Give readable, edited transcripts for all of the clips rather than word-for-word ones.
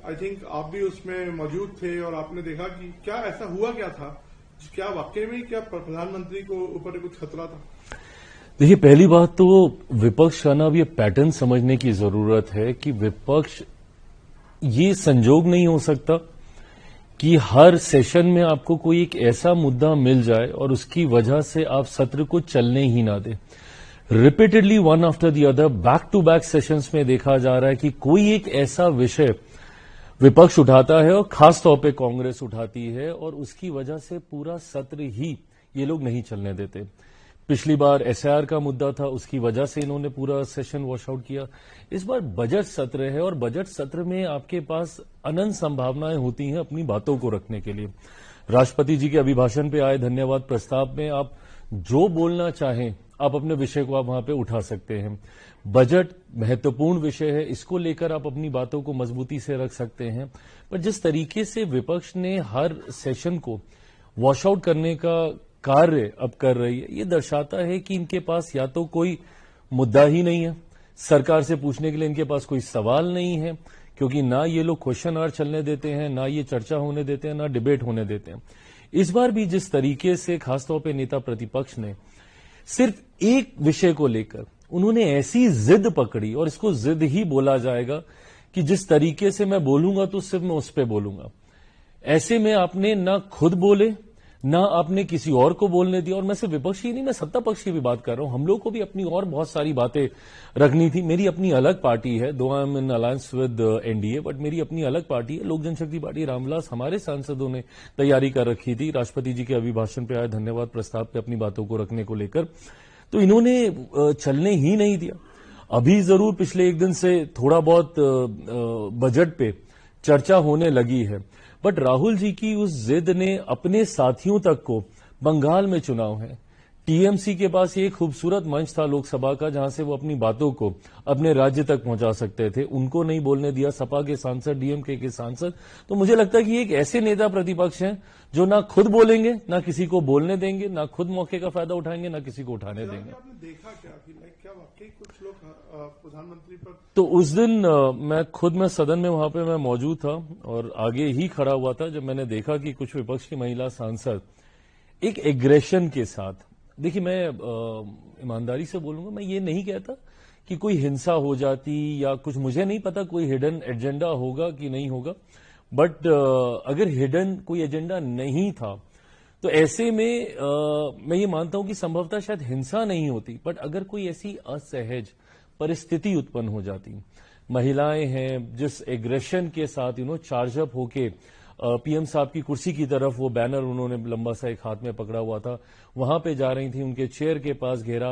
I think आप भी उसमें मौजूद थे और आपने देखा कि क्या ऐसा हुआ, क्या था, क्या वाकई में क्या प्रधानमंत्री को ऊपर कुछ खतरा था? देखिए, पहली बात तो विपक्ष का ना अब ये पैटर्न समझने की जरूरत है कि विपक्ष ये संजोग नहीं हो सकता कि हर सेशन में आपको कोई एक ऐसा मुद्दा मिल जाए और उसकी वजह से आप सत्र को चलने ही ना दें। Repeatedly one after the other back to back sessions में देखा जा रहा है कि कोई एक ऐसा विषय विपक्ष उठाता है और खासतौर पे कांग्रेस उठाती है और उसकी वजह से पूरा सत्र ही ये लोग नहीं चलने देते। पिछली बार एसआईआर का मुद्दा था, उसकी वजह से इन्होंने पूरा सेशन वॉश आउट किया। इस बार बजट सत्र है और बजट सत्र में आपके पास अनंत संभावनाएं होती हैं अपनी बातों को रखने के लिए। राष्ट्रपति जी के अभिभाषण पे आए धन्यवाद प्रस्ताव में आप जो बोलना चाहें आप अपने विषय को आप वहां पे उठा सकते हैं। बजट महत्वपूर्ण विषय है, इसको लेकर आप अपनी बातों को मजबूती से रख सकते हैं। पर जिस तरीके से विपक्ष ने हर सेशन को वॉश आउट करने का कार्य अब कर रही है, ये दर्शाता है कि इनके पास या तो कोई मुद्दा ही नहीं है, सरकार से पूछने के लिए इनके पास कोई सवाल नहीं है, क्योंकि ना ये लोग क्वेश्चन आवर चलने देते हैं, ना ये चर्चा होने देते हैं, ना डिबेट होने देते हैं। इस बार भी जिस तरीके से खासतौर पर नेता प्रतिपक्ष ने सिर्फ एक विषय को लेकर उन्होंने ऐसी जिद पकड़ी, और इसको जिद ही बोला जाएगा कि जिस तरीके से मैं बोलूंगा तो सिर्फ मैं उस पर बोलूंगा। ऐसे में आपने ना खुद बोले ना आपने किसी और को बोलने दिया। और मैं सिर्फ विपक्ष ही नहीं, मैं सत्ता पक्ष की भी बात कर रहा हूं। हम लोग को भी अपनी और बहुत सारी बातें रखनी थी। मेरी अपनी अलग पार्टी है, दो I am in alliance with NDA, but मेरी अपनी अलग पार्टी है लोक जनशक्ति पार्टी। रामविलास हमारे सांसदों ने तैयारी कर रखी थी राष्ट्रपति जी के अभिभाषण पे आए धन्यवाद प्रस्ताव पे अपनी बातों को रखने को लेकर, तो इन्होंने चलने ही नहीं दिया। अभी जरूर पिछले एक दिन से थोड़ा बहुत बजट पे चर्चा होने लगी है, बट राहुल जी की उस जिद ने अपने साथियों तक को, बंगाल में चुनाव है, टीएमसी के पास एक खूबसूरत मंच था लोकसभा का जहां से वो अपनी बातों को अपने राज्य तक पहुंचा सकते थे, उनको नहीं बोलने दिया। सपा के सांसद, डीएमके के सांसद, तो मुझे लगता है कि एक ऐसे नेता प्रतिपक्ष हैं जो ना खुद बोलेंगे, ना किसी को बोलने देंगे, ना खुद मौके का फायदा उठाएंगे, ना किसी को उठाने देंगे। आपने देखा क्या वाकई कुछ लोग प्रधानमंत्री पर? तो उस दिन मैं सदन में वहां पे मैं मौजूद था और आगे ही खड़ा हुआ था जब मैंने देखा कि कुछ विपक्ष की महिला सांसद एक एग्रेशन के साथ, देखिए मैं ईमानदारी से बोलूंगा, मैं ये नहीं कहता कि कोई हिंसा हो जाती या कुछ, मुझे नहीं पता कोई हिडन एजेंडा होगा कि नहीं होगा, बट अगर हिडन कोई एजेंडा नहीं था तो ऐसे में मैं ये मानता हूं कि संभवतः शायद हिंसा नहीं होती, बट अगर कोई ऐसी असहज परिस्थिति उत्पन्न हो जाती, महिलाएं हैं जिस एग्रेशन के साथ चार्ज अप होके पीएम साहब की कुर्सी की तरफ, वो बैनर उन्होंने लंबा सा एक हाथ में पकड़ा हुआ था, वहां पे जा रही थी, उनके चेयर के पास घेरा।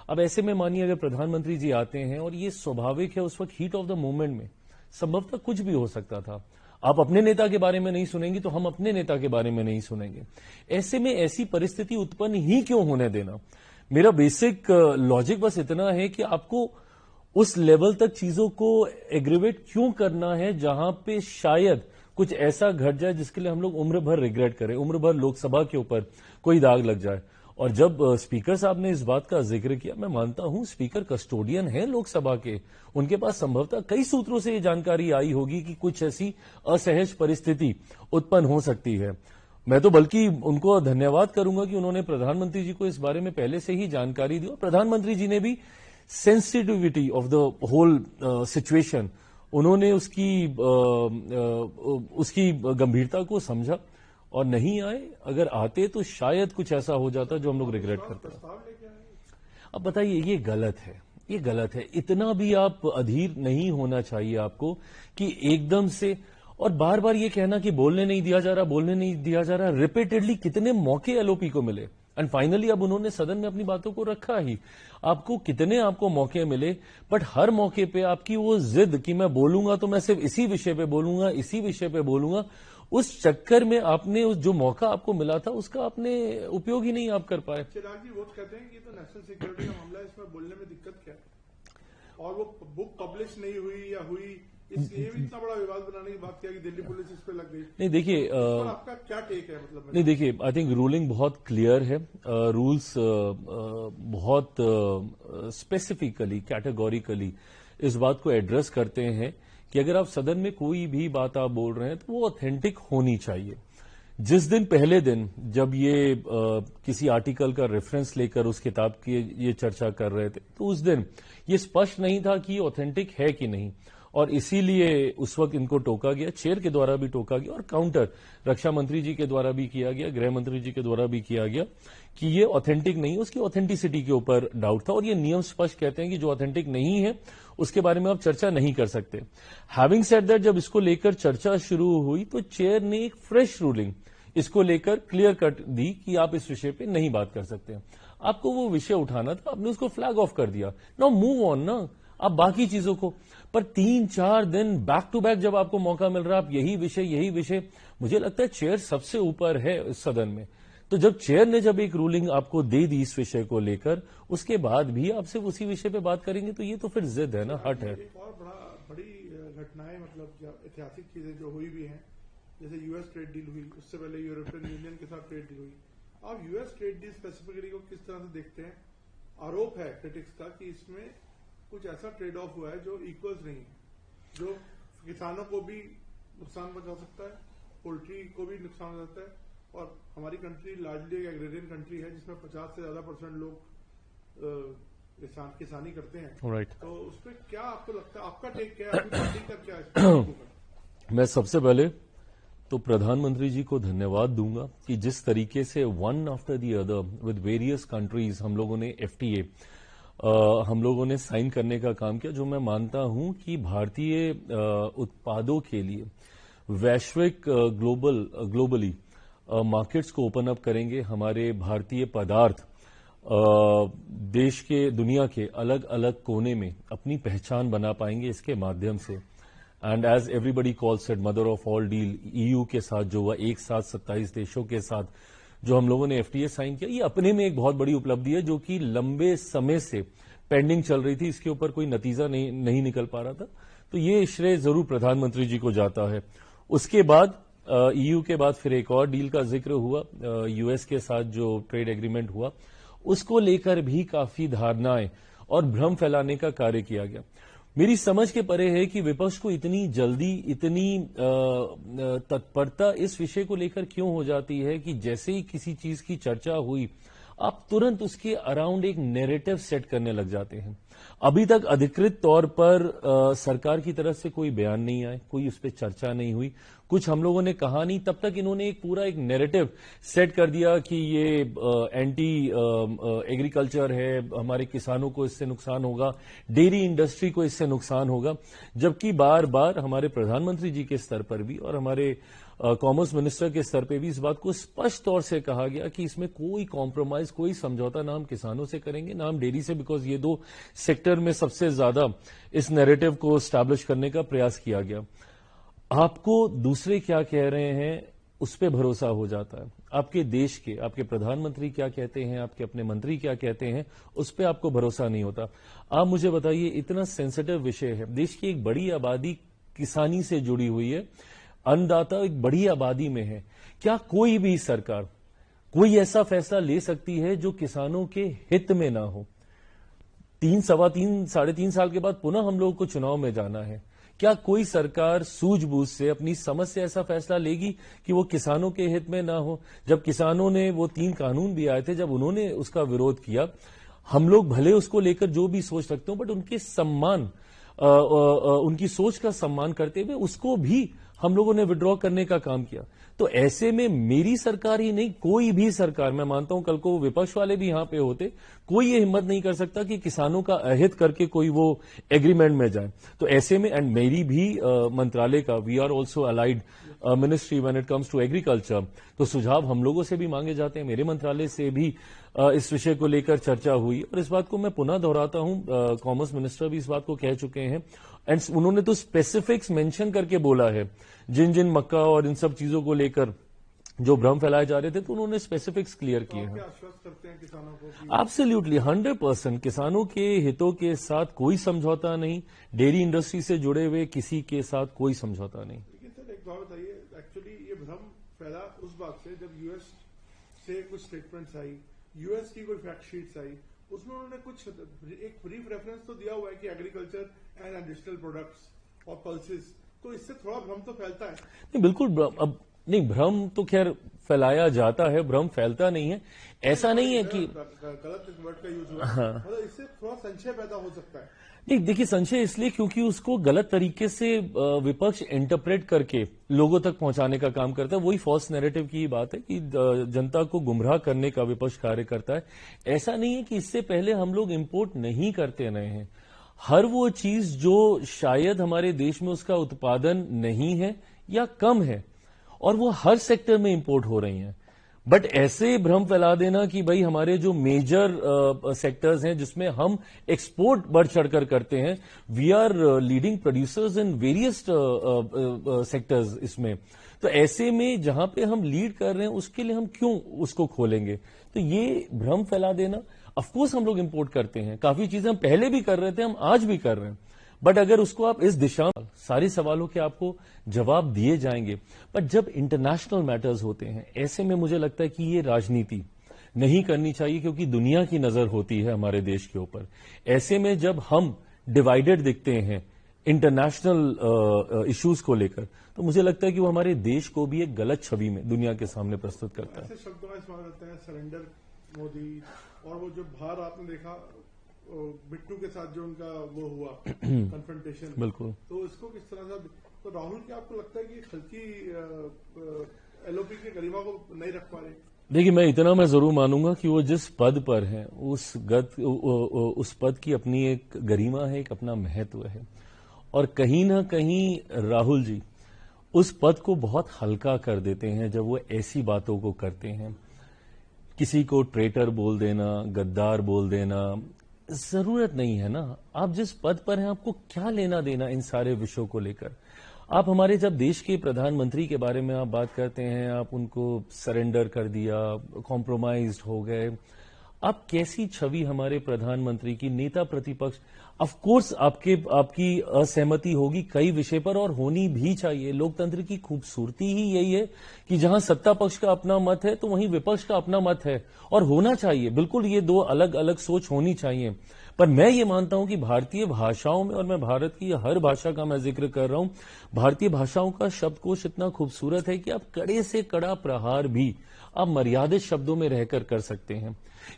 अब ऐसे में मानिए अगर प्रधानमंत्री जी आते हैं, और ये स्वाभाविक है, उस वक्त हीट ऑफ द मोमेंट में संभवतः कुछ भी हो सकता था। आप अपने नेता के बारे में नहीं सुनेंगे तो हम अपने नेता के बारे में नहीं सुनेंगे। ऐसे में ऐसी परिस्थिति उत्पन्न ही क्यों होने देना? मेरा बेसिक लॉजिक बस इतना है कि आपको उस लेवल तक चीजों को एग्रीवेट क्यों करना है जहां पे शायद कुछ ऐसा घट जाए जिसके लिए हम लोग उम्र भर रिग्रेट करें, उम्र भर लोकसभा के ऊपर कोई दाग लग जाए। और जब स्पीकर साहब ने इस बात का जिक्र किया, मैं मानता हूं स्पीकर कस्टोडियन है लोकसभा के, उनके पास संभवतः कई सूत्रों से ये जानकारी आई होगी कि कुछ ऐसी असहज परिस्थिति उत्पन्न हो सकती है। मैं तो बल्कि उनको धन्यवाद करूंगा कि उन्होंने प्रधानमंत्री जी को इस बारे में पहले से ही जानकारी दी और प्रधानमंत्री जी ने भी sensitivity of the whole situation, उन्होंने उसकी गंभीरता को समझा और नहीं आए। अगर आते तो शायद कुछ ऐसा हो जाता जो हम लोग रिग्रेट करते हैं। अब बताइए, ये गलत है, ये गलत है। इतना भी आप अधीर नहीं होना चाहिए आपको कि एकदम से, और बार बार ये कहना कि बोलने नहीं दिया जा रहा, बोलने नहीं दिया जा रहा। रिपीटेडली कितने मौके एलओपी को मिले एंड फाइनली अब उन्होंने सदन में अपनी बातों को रखा ही। आपको मौके मिले, बट हर मौके पे आपकी वो जिद कि मैं बोलूंगा तो मैं सिर्फ इसी विषय पे बोलूंगा, इसी विषय पे बोलूंगा, उस चक्कर में आपने उस जो मौका आपको मिला था उसका आपने उपयोग ही नहीं आप कर पाए। चिराग जी वो कहते हैं कि तो नेशनल सिक्योरिटी का मामला है, इसमें बोलने में दिक्कत क्या है? और वो बुक पब्लिश नहीं हुई या हुई, इसलिए भी इतना बड़ा विवाद बनाने की बात किया कि दिल्ली पुलिस इस पे लग गई। नहीं देखिए, आपका क्या टेक है? मतलब नहीं देखिए, आई थिंक रूलिंग बहुत क्लियर है। रूल्स बहुत स्पेसिफिकली, कैटेगोरिकली इस बात को एड्रेस करते हैं कि अगर आप सदन में कोई भी बात आप बोल रहे हैं तो वो ऑथेंटिक होनी चाहिए। जिस दिन पहले दिन जब ये किसी आर्टिकल का रेफरेंस लेकर उस किताब की ये चर्चा कर रहे थे तो उस दिन ये स्पष्ट नहीं था कि ये ऑथेंटिक है कि नहीं, और इसीलिए उस वक्त इनको टोका गया, चेयर के द्वारा भी टोका गया और काउंटर रक्षा मंत्री जी के द्वारा भी किया गया, गृह मंत्री जी के द्वारा भी किया गया कि ये ऑथेंटिक नहीं है, उसकी ऑथेंटिसिटी के ऊपर डाउट था। और ये नियम स्पष्ट कहते हैं कि जो ऑथेंटिक नहीं है उसके बारे में आप चर्चा नहीं कर सकते। हैविंग सेड दैट, जब इसको लेकर चर्चा शुरू हुई तो चेयर ने एक फ्रेश रूलिंग इसको लेकर क्लियर कट दी कि आप इस विषय पे नहीं बात कर सकते। आपको वो विषय उठाना था, आपने उसको फ्लैग ऑफ कर दिया। नाउ मूव ऑन ना, आप बाकी चीजों को। पर 3-4 दिन बैक टू बैक जब आपको मौका मिल रहा है, आप यही विषय, मुझे लगता है चेयर सबसे ऊपर है इस सदन में। तो जब चेयर ने जब एक रूलिंग आपको दे दी इस विषय को लेकर, उसके बाद भी आप सिर्फ उसी विषय पे बात करेंगे तो ये तो फिर जिद है ना, हट है। एक और बड़ी घटनाएं, मतलब ऐतिहासिक चीजें जो हुई भी हैं, जैसे यूएस ट्रेड डील हुई, उससे पहले यूरोपियन यूनियन के साथ ट्रेड डील हुई। आप यूएस ट्रेड डील स्पेसिफिकली को किस तरह से देखते हैं? आरोप है क्रिटिक्स का कि इसमें कुछ ऐसा ट्रेड ऑफ हुआ है जो इक्वल्स नहीं है, जो किसानों को भी नुकसान पहुंचा सकता है, पोल्ट्री को भी नुकसान हो सकता है। और हमारी कंट्री लार्जली एक एग्रेरियन कंट्री है जिसमें 50 से ज्यादा % लोग किसानी करते हैं। राइट। तो उस पर क्या आपको लगता है, आपका टेक क्या है, आपकी पार्टी का क्या है? मैं सबसे पहले तो प्रधानमंत्री जी को धन्यवाद दूंगा कि जिस तरीके से one after the other with various countries हम लोगों ने FTA हम लोगों ने साइन करने का काम किया, जो मैं मानता हूं कि भारतीय उत्पादों के लिए वैश्विक ग्लोबली मार्केट्स को ओपन अप करेंगे। हमारे भारतीय पदार्थ देश के, दुनिया के अलग अलग कोने में अपनी पहचान बना पाएंगे इसके माध्यम से। And as everybody calls it mother of all deal, EU के साथ जो हुआ, एक साथ 27 देशों के साथ जो हम लोगों ने FTA साइन किया, ये अपने में एक बहुत बड़ी उपलब्धि है जो कि लंबे समय से पेंडिंग चल रही थी, इसके ऊपर कोई नतीजा नहीं निकल पा रहा था। तो ये श्रेय जरूर प्रधानमंत्री जी को जाता है। उसके बाद EU के बाद फिर एक और डील का जिक्र हुआ, US के साथ जो ट्रेड एग्रीमेंट हुआ, उसको लेकर भी काफी धारणाएं और भ्रम फैलाने का कार्य किया गया। मेरी समझ के परे है कि विपक्ष को इतनी जल्दी, इतनी तत्परता इस विषय को लेकर क्यों हो जाती है कि जैसे ही किसी चीज की चर्चा हुई आप तुरंत उसके अराउंड एक नैरेटिव सेट करने लग जाते हैं। अभी तक अधिकृत तौर पर सरकार की तरफ से कोई बयान नहीं आए, कोई उस पर चर्चा नहीं हुई, कुछ हम लोगों ने कहा नहीं, तब तक इन्होंने एक पूरा एक नैरेटिव सेट कर दिया कि ये एंटी एग्रीकल्चर है, हमारे किसानों को इससे नुकसान होगा, डेयरी इंडस्ट्री को इससे नुकसान होगा। जबकि बार बार हमारे प्रधानमंत्री जी के स्तर पर भी और हमारे कॉमर्स मिनिस्टर के स्तर पे भी इस बात को स्पष्ट तौर से कहा गया कि इसमें कोई कॉम्प्रोमाइज, कोई समझौता ना हम किसानों से करेंगे ना हम डेयरी से, बिकॉज ये दो सेक्टर में सबसे ज्यादा इस नैरेटिव को स्टैब्लिश करने का प्रयास किया गया। आपको दूसरे क्या कह रहे हैं उस पर भरोसा हो जाता है, आपके देश के, आपके प्रधानमंत्री क्या कहते हैं, आपके अपने मंत्री क्या कहते हैं, उस पर आपको भरोसा नहीं होता। आप मुझे बताइए, इतना सेंसिटिव विषय है, देश की एक बड़ी आबादी किसानी से जुड़ी हुई है, अन्नदाता एक बड़ी आबादी में है, क्या कोई भी सरकार कोई ऐसा फैसला ले सकती है जो किसानों के हित में ना हो? 3-3.5 साल के बाद पुनः हम लोगों को चुनाव में जाना है, क्या कोई सरकार सूझबूझ से अपनी समझ से ऐसा फैसला लेगी कि वो किसानों के हित में ना हो? जब किसानों ने वो 3 कानून भी आए थे, जब उन्होंने उसका विरोध किया, हम लोग भले उसको लेकर जो भी सोच रखते हो, बट उनके सम्मान, उनकी सोच का सम्मान करते हुए उसको भी हम लोगों ने विड्रॉ करने का काम किया। तो ऐसे में मेरी सरकार ही नहीं, कोई भी सरकार, मैं मानता हूं कल को विपक्ष वाले भी यहां पे होते, कोई ये हिम्मत नहीं कर सकता कि किसानों का अहित करके कोई वो एग्रीमेंट में जाए। तो ऐसे में, एंड मेरी भी मंत्रालय का, we are also allied ministry when it comes to agriculture, तो सुझाव हम लोगों से भी मांगे जाते हैं, मेरे मंत्रालय से भी इस विषय को लेकर चर्चा हुई। और इस बात को मैं पुनः दोहराता हूं, कॉमर्स मिनिस्टर भी इस बात को कह चुके हैं, एंड उन्होंने तो स्पेसिफिक्स मेंशन करके बोला है, जिन मक्का और इन सब चीजों को लेकर जो भ्रम फैलाए जा रहे थे, तो उन्होंने स्पेसिफिक्स क्लियर किए हैं। आश्वस्त करते हैं किसानों को? एब्सोल्युटली 100% किसानों के हितों के साथ कोई समझौता नहीं, डेयरी इंडस्ट्री से जुड़े हुए किसी के साथ कोई समझौता नहीं। लेकिन सर एक बात बताइए, एक्चुअली ये भ्रम फैला उस बात से जब यूएस से कुछ स्टेटमेंट्स आई, यूएस की कोई फैक्ट शीट्स आई, उसमें उन्होंने कुछ एक ब्रीफ रेफरेंस तो दिया हुआ है कि एग्रीकल्चर एंड इंडस्ट्रियल प्रोडक्ट्स और पल्सेस, तो इससे थोड़ा भ्रम तो फैलता है। नहीं, बिल्कुल अब नहीं, भ्रम तो खैर फैलाया जाता है, भ्रम फैलता नहीं है। ऐसा नहीं है कि गलत वर्ड का यूज हुआ, हाँ, मतलब इससे थोड़ा संशय पैदा हो सकता है। नहीं देखिए, संशय इसलिए क्योंकि उसको गलत तरीके से विपक्ष इंटरप्रेट करके लोगों तक पहुंचाने का काम करता है। वही फॉल्स नैरेटिव की बात है कि जनता को गुमराह करने का विपक्ष कार्य करता है। ऐसा नहीं है कि इससे पहले हम लोग इंपोर्ट नहीं करते रहे हैं। हर वो चीज जो शायद हमारे देश में उसका उत्पादन नहीं है या कम है, और वो हर सेक्टर में इंपोर्ट हो रही हैं। बट ऐसे भ्रम फैला देना कि भाई हमारे जो मेजर सेक्टर्स हैं जिसमें हम एक्सपोर्ट बढ़ चढ़कर करते हैं, we are leading producers in various sectors इसमें, तो ऐसे में जहां पे हम लीड कर रहे हैं उसके लिए हम क्यों उसको खोलेंगे? तो ये भ्रम फैला देना, ऑफकोर्स हम लोग इंपोर्ट करते हैं, काफी चीजें हम पहले भी कर रहे थे, हम आज भी कर रहे हैं, बट अगर उसको आप इस दिशा में, सारे सवालों के आपको जवाब दिए जाएंगे। बट जब इंटरनेशनल मैटर्स होते हैं, ऐसे में मुझे लगता है कि ये राजनीति नहीं करनी चाहिए, क्योंकि दुनिया की नजर होती है हमारे देश के ऊपर। ऐसे में जब हम डिवाइडेड दिखते हैं इंटरनेशनल इश्यूज को लेकर, तो मुझे लगता है कि वो हमारे देश को भी एक गलत छवि में दुनिया के सामने प्रस्तुत करता है। ऐसे शब्दों का इस्तेमाल करते हैं, सरेंडर मोदी, और वो जो बाहर आपने देखा बिट्टू के साथ जो उनका वो हुआ कन्फ्रंटेशन, बिल्कुल, तो इसको किस तरह से, तो राहुल क्या आपको लगता है कि हल्की एलओपी की गरिमा को नहीं रख पा रहे? देखिए, मैं इतना मैं जरूर मानूंगा कि वो जिस पद पर है उस पद की अपनी एक गरिमा है, एक अपना महत्व है, और कहीं ना कहीं राहुल जी उस पद को बहुत हल्का कर देते हैं जब वो ऐसी बातों को करते हैं। किसी को ट्रेटर बोल देना, गद्दार बोल देना, जरूरत नहीं है ना। आप जिस पद पर हैं, आपको क्या लेना देना इन सारे विषयों को लेकर? आप हमारे जब देश के प्रधानमंत्री के बारे में आप बात करते हैं, आप उनको सरेंडर कर दिया, कॉम्प्रोमाइज्ड हो गए, आप कैसी छवि हमारे प्रधानमंत्री की, नेता प्रतिपक्ष, ऑफ कोर्स आपकी असहमति होगी कई विषय पर, और होनी भी चाहिए। लोकतंत्र की खूबसूरती ही यही है कि जहां सत्ता पक्ष का अपना मत है तो वहीं विपक्ष का अपना मत है, और होना चाहिए, बिल्कुल ये दो अलग अलग सोच होनी चाहिए। पर मैं ये मानता हूं कि भारतीय भाषाओं में, और मैं भारत की हर भाषा का मैं जिक्र कर रहा हूं, भारतीय भाषाओं का शब्दकोश इतना खूबसूरत है कि आप कड़े से कड़ा प्रहार भी आप मर्यादित शब्दों में रहकर कर सकते हैं।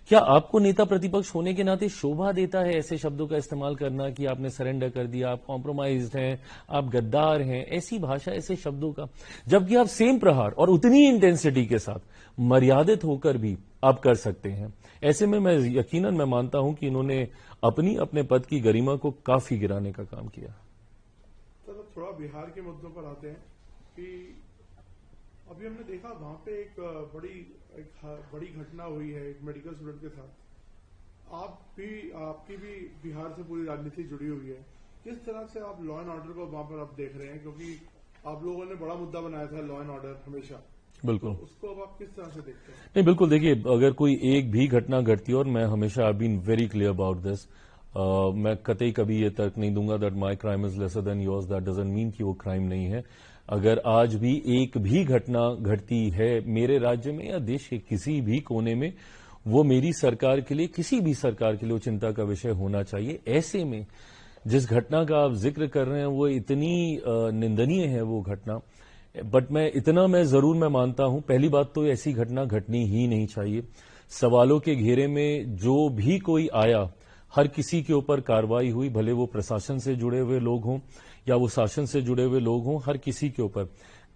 क्या आपको नेता प्रतिपक्ष होने के नाते शोभा देता है ऐसे शब्दों का इस्तेमाल करना कि आपने सरेंडर कर दिया, आप कॉम्प्रोमाइज्ड हैं, आप गद्दार हैं, ऐसी भाषा, ऐसे शब्दों का, जबकि आप सेम प्रहार और उतनी इंटेंसिटी के साथ मर्यादित होकर भी आप कर सकते हैं? ऐसे में मैं यकीनन मैं मानता हूं कि इन्होंने अपने पद की गरिमा को काफी गिराने का काम किया। तो थोड़ा बिहार के मुद्दों पर आते हैं कि अभी हमने देखा वहां पे एक बड़ी घटना हुई है एक मेडिकल स्टूडेंट के साथ। आपकी भी बिहार से पूरी राजनीति जुड़ी हुई है, किस तरह से आप लॉ एंड ऑर्डर को वहां पर आप देख रहे हैं? क्योंकि आप लोगों ने बड़ा मुद्दा बनाया था लॉ एंड ऑर्डर हमेशा, बिल्कुल, तो उसको अब आप किस तरह से देखते हैं? नहीं, बिल्कुल, देखिए, अगर कोई एक भी घटना घटती है, और मैं हमेशा I been very clear about this, मैं कतई कभी ये तर्क नहीं दूंगा that my crime is lesser than yours, that doesn't mean कि वो क्राइम नहीं है। अगर आज भी एक भी घटना घटती है मेरे राज्य में या देश के किसी भी कोने में, वो मेरी सरकार के लिए, किसी भी सरकार के लिए वो चिंता का विषय होना चाहिए। ऐसे में जिस घटना का आप जिक्र कर रहे हैं वो इतनी निंदनीय है वो घटना, बट मैं जरूर मानता हूं, पहली बात तो ऐसी घटना घटनी ही नहीं चाहिए। सवालों के घेरे में जो भी कोई आया, हर किसी के ऊपर कार्रवाई हुई, भले वो प्रशासन से जुड़े हुए लोग हों या वो शासन से जुड़े हुए लोग हों, हर किसी के ऊपर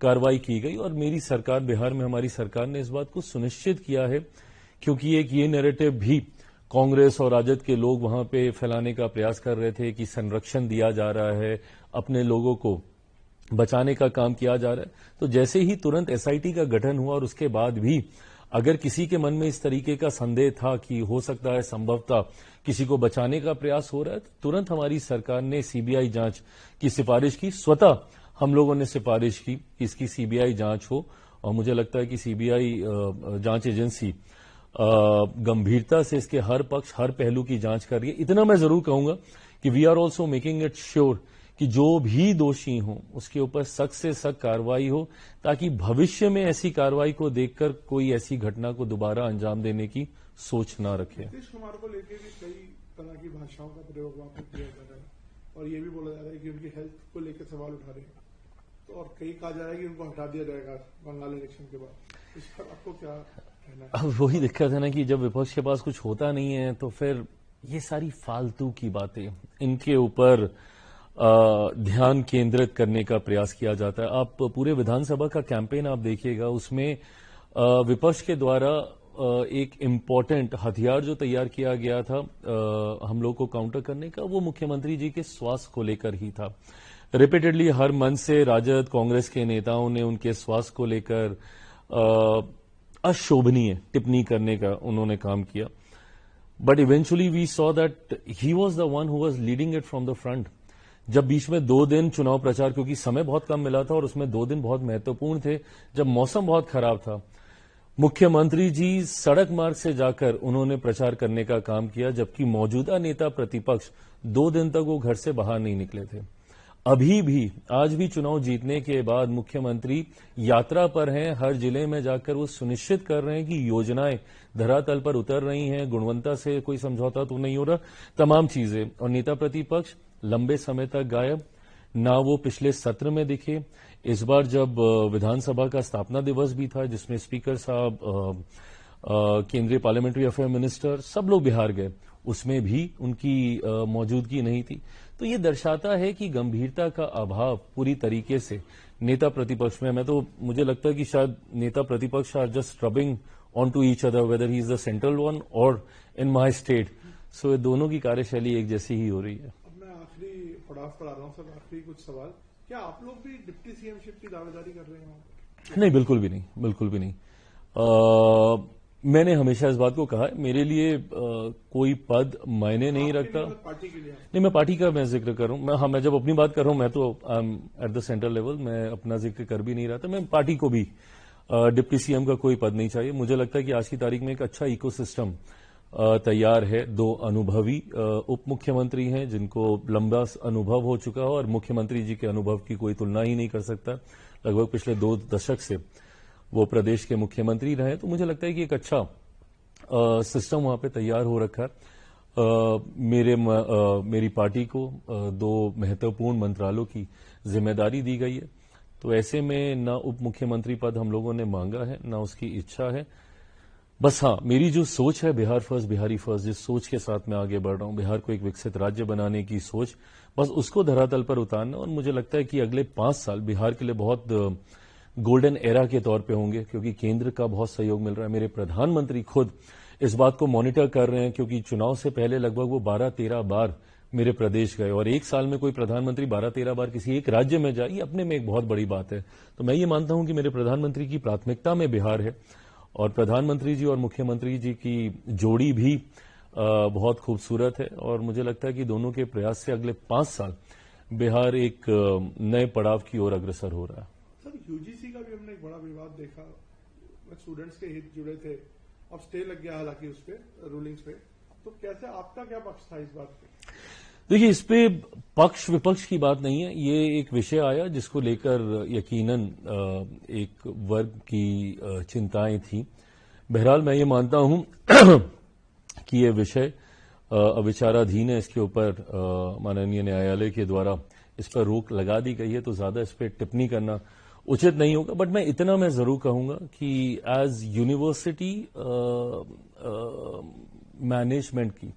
कार्रवाई की गई। और मेरी सरकार, बिहार में हमारी सरकार ने इस बात को सुनिश्चित किया है, क्योंकि एक ये नैरेटिव भी कांग्रेस और राजद के लोग वहां पे फैलाने का प्रयास कर रहे थे कि संरक्षण दिया जा रहा है, अपने लोगों को बचाने का काम किया जा रहा है। तो जैसे ही तुरंत एसआईटी का गठन हुआ और उसके बाद भी अगर किसी के मन में इस तरीके का संदेह था कि हो सकता है संभवतः किसी को बचाने का प्रयास हो रहा है, तो तुरंत हमारी सरकार ने सीबीआई जांच की सिफारिश की। स्वतः हम लोगों ने सिफारिश की कि इसकी सीबीआई जांच हो, और मुझे लगता है कि सीबीआई जांच एजेंसी गंभीरता से इसके हर पक्ष, हर पहलू की जांच कर रही है। इतना मैं जरूर कहूंगा कि we are also making it sure कि जो भी दोषी हो उसके ऊपर सख्त से सख्त कार्रवाई हो, ताकि भविष्य में ऐसी कार्रवाई को देखकर कोई ऐसी घटना को दोबारा अंजाम देने की सोच ना रखे। नीतीश कुमार को लेकर भी कई तरह की भाषाओं का प्रयोग वहां पर किया जा रहा है, और ये भी बोला जा रहा है कि उनकी हेल्थ को लेकर सवाल उठा रहे हैं, तो और कई कहा जा रहा है कि उनको हटा दिया जाएगा बंगाल इलेक्शन के बाद। इस पर आपको क्या कहना है? अब वही दिक्कत है ना कि जब विपक्ष के पास कुछ होता नहीं है तो फिर ये सारी फालतू की बातें इनके ऊपर ध्यान केंद्रित करने का प्रयास किया जाता है। आप पूरे विधानसभा का कैंपेन आप देखिएगा, उसमें विपक्ष के द्वारा एक इम्पोर्टेंट हथियार जो तैयार किया गया था हम लोग को काउंटर करने का, वो मुख्यमंत्री जी के स्वास्थ्य को लेकर ही था। रिपीटेडली हर मंच से राजद कांग्रेस के नेताओं ने उनके स्वास्थ्य को लेकर अशोभनीय टिप्पणी करने का उन्होंने काम किया। But eventually we saw that he was the one who was leading it from the front. जब बीच में 2 दिन चुनाव प्रचार, क्योंकि समय बहुत कम मिला था और उसमें 2 दिन बहुत महत्वपूर्ण थे, जब मौसम बहुत खराब था, मुख्यमंत्री जी सड़क मार्ग से जाकर उन्होंने प्रचार करने का काम किया, जबकि मौजूदा नेता प्रतिपक्ष 2 दिन तक वो घर से बाहर नहीं निकले थे। अभी भी आज भी चुनाव जीतने के बाद मुख्यमंत्री यात्रा पर हैं, हर जिले में जाकर वो सुनिश्चित कर रहे हैं कि योजनाएं धरातल पर उतर रही हैं, गुणवत्ता से कोई समझौता तो नहीं हो रहा, तमाम चीजें। और नेता प्रतिपक्ष लंबे समय तक गायब, ना वो पिछले सत्र में दिखे। इस बार जब विधानसभा का स्थापना दिवस भी था, जिसमें स्पीकर साहब, केंद्रीय पार्लियामेंट्री अफेयर मिनिस्टर, सब लोग बिहार गए, उसमें भी उनकी मौजूदि नहीं थी। तो ये दर्शाता है कि गंभीरता का अभाव पूरी तरीके से नेता प्रतिपक्ष में। मुझे लगता है कि शायद नेता प्रतिपक्ष are just rubbing on to each other, whether he is the central one और इन माई स्टेट। सो दोनों की कार्यशैली एक जैसी ही हो रही है। अब मैं आखिरी पड़ाव पर आ रहा हूँ सर, आखिरी कुछ सवाल। क्या आप लोग भी डिप्टी सीएमशिप की दावेदारी कर रहे हैं? नहीं, बिल्कुल भी नहीं, बिल्कुल भी नहीं। मैंने हमेशा इस बात को कहा है, मेरे लिए कोई पद मायने नहीं रखता। पार्टी के लिए? नहीं, मैं पार्टी का मैं जिक्र कर रहा हूं। मैं जब अपनी बात कर रहा हूं, मैं तो एट द सेंट्रल लेवल मैं अपना जिक्र कर भी नहीं रहा था। मैं पार्टी को भी डिप्टी सीएम का कोई पद नहीं चाहिए। मुझे लगता है कि आज की तारीख में एक अच्छा इकोसिस्टम तैयार है। 2 अनुभवी उप मुख्यमंत्री हैं जिनको लंबा अनुभव हो चुका है और मुख्यमंत्री जी के अनुभव की कोई तुलना ही नहीं कर सकता। लगभग पिछले 2 दशक से वो प्रदेश के मुख्यमंत्री रहे। तो मुझे लगता है कि एक अच्छा सिस्टम वहां पे तैयार हो रखा है। मेरी पार्टी को 2 महत्वपूर्ण मंत्रालयों की जिम्मेदारी दी गई है। तो ऐसे में ना उप मुख्यमंत्री पद हम लोगों ने मांगा है, ना उसकी इच्छा है। बस हाँ, मेरी जो सोच है बिहार फर्स्ट, बिहारी फर्स्ट, जिस सोच के साथ मैं आगे बढ़ रहा हूं, बिहार को एक विकसित राज्य बनाने की सोच, बस उसको धरातल पर उतारना। और मुझे लगता है कि अगले 5 साल बिहार के लिए बहुत गोल्डन एरा के तौर पे होंगे, क्योंकि केंद्र का बहुत सहयोग मिल रहा है। मेरे प्रधानमंत्री खुद इस बात को मॉनिटर कर रहे हैं, क्योंकि चुनाव से पहले लगभग वो 12-13 बार मेरे प्रदेश गए। और एक साल में कोई प्रधानमंत्री 12-13 बार किसी एक राज्य में जाए, ये अपने में एक बहुत बड़ी बात है। तो मैं ये मानता हूं कि मेरे प्रधानमंत्री की प्राथमिकता में बिहार है, और प्रधानमंत्री जी और मुख्यमंत्री जी की जोड़ी भी बहुत खूबसूरत है। और मुझे लगता है कि दोनों के प्रयास से अगले 5 साल बिहार एक नए पड़ाव की ओर अग्रसर हो रहा है। सर, यूजीसी का भी हमने एक बड़ा विवाद देखा, स्टूडेंट्स के हित जुड़े थे, अब स्टे लग गया हालांकि उस पे रूलिंग्स पे। तो कैसे, आपका क्या पक्ष था इस बात पे? देखिए, इस पे पक्ष विपक्ष की बात नहीं है। ये एक विषय आया जिसको लेकर यकीनन एक वर्ग की चिंताएं थी। बहरहाल मैं ये मानता हूं कि ये विषय विचाराधीन है। इसके ऊपर माननीय न्यायालय के द्वारा इस पर रोक लगा दी गई है, तो ज्यादा इस पर टिप्पणी करना उचित नहीं होगा। बट मैं इतना मैं जरूर कहूंगा कि एज यूनिवर्सिटी मैनेजमेंट की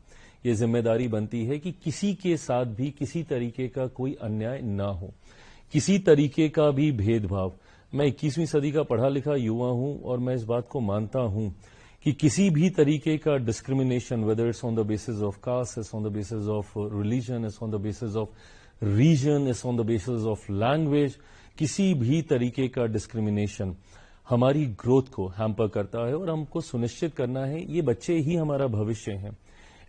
ये जिम्मेदारी बनती है कि किसी के साथ भी किसी तरीके का कोई अन्याय ना हो, किसी तरीके का भी भेदभाव। मैं 21वीं सदी का पढ़ा लिखा युवा हूं और मैं इस बात को मानता हूं कि किसी भी तरीके का discrimination, whether it's on the basis of caste, it's on the basis of religion, it's on the basis of region, it's on the basis of language, किसी भी तरीके का डिस्क्रिमिनेशन हमारी ग्रोथ को हैम्पर करता है। और हमको सुनिश्चित करना है, ये बच्चे ही हमारा भविष्य हैं।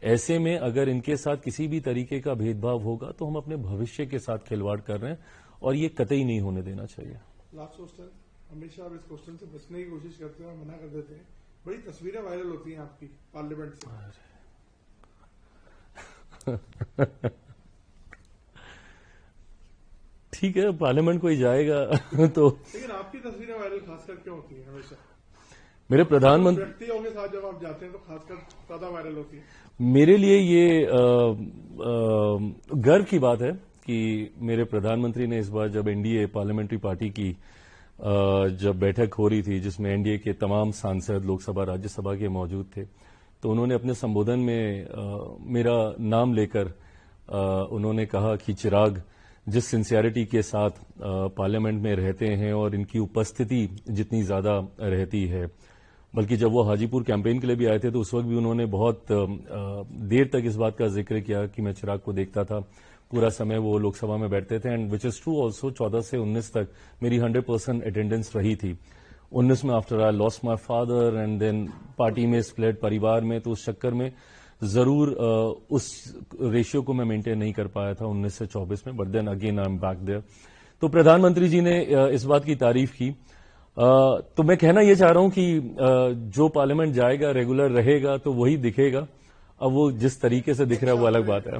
ऐसे में अगर इनके साथ किसी भी तरीके का भेदभाव होगा तो हम अपने भविष्य के साथ खिलवाड़ कर रहे हैं, और ये कतई नहीं होने देना चाहिए। लास्ट क्वेश्चन, हमेशा आप इस क्वेश्चन से बचने की कोशिश करते हैं और मना कर देते हैं। बड़ी तस्वीरें वायरल होती हैं आपकी पार्लियामेंट से। ठीक है, पार्लियामेंट कोई जाएगा तो, लेकिन आपकी तस्वीरें वायरल खासकर क्यों होती हैं हमेशा? मेरे प्रधानमंत्री व्यक्तियों के साथ जब आप जाते हैं तो खासकर ज्यादा वायरल होती है। मेरे लिए ये गर्व की बात है कि मेरे प्रधानमंत्री ने इस बार जब एनडीए पार्लियामेंट्री पार्टी की जब बैठक हो रही थी जिसमें एनडीए के तमाम सांसद लोकसभा राज्यसभा के मौजूद थे, तो उन्होंने अपने संबोधन में मेरा नाम लेकर उन्होंने कहा कि चिराग जिस सिंसियरिटी के साथ पार्लियामेंट में रहते हैं और इनकी उपस्थिति जितनी ज्यादा रहती है, बल्कि जब वो हाजीपुर कैंपेन के लिए भी आए थे तो उस वक्त भी उन्होंने बहुत देर तक इस बात का जिक्र किया कि मैं चिराग को देखता था, पूरा समय वो लोकसभा में बैठते थे। And which is true also, 14 से 19 तक मेरी 100% अटेंडेंस रही थी। 19 में after I lost my father and then party में स्प्लिट, परिवार में, तो उस चक्कर में जरूर उस रेशियो को मैं मेंटेन नहीं कर पाया था 19 से 24 में, but then again I am back there. तो प्रधानमंत्री जी ने इस बात की तारीफ की। तो मैं कहना यह चाह रहा हूं कि जो पार्लियामेंट जाएगा रेगुलर रहेगा तो वही दिखेगा। अब वो जिस तरीके से दिख रहा है वो अलग बात है।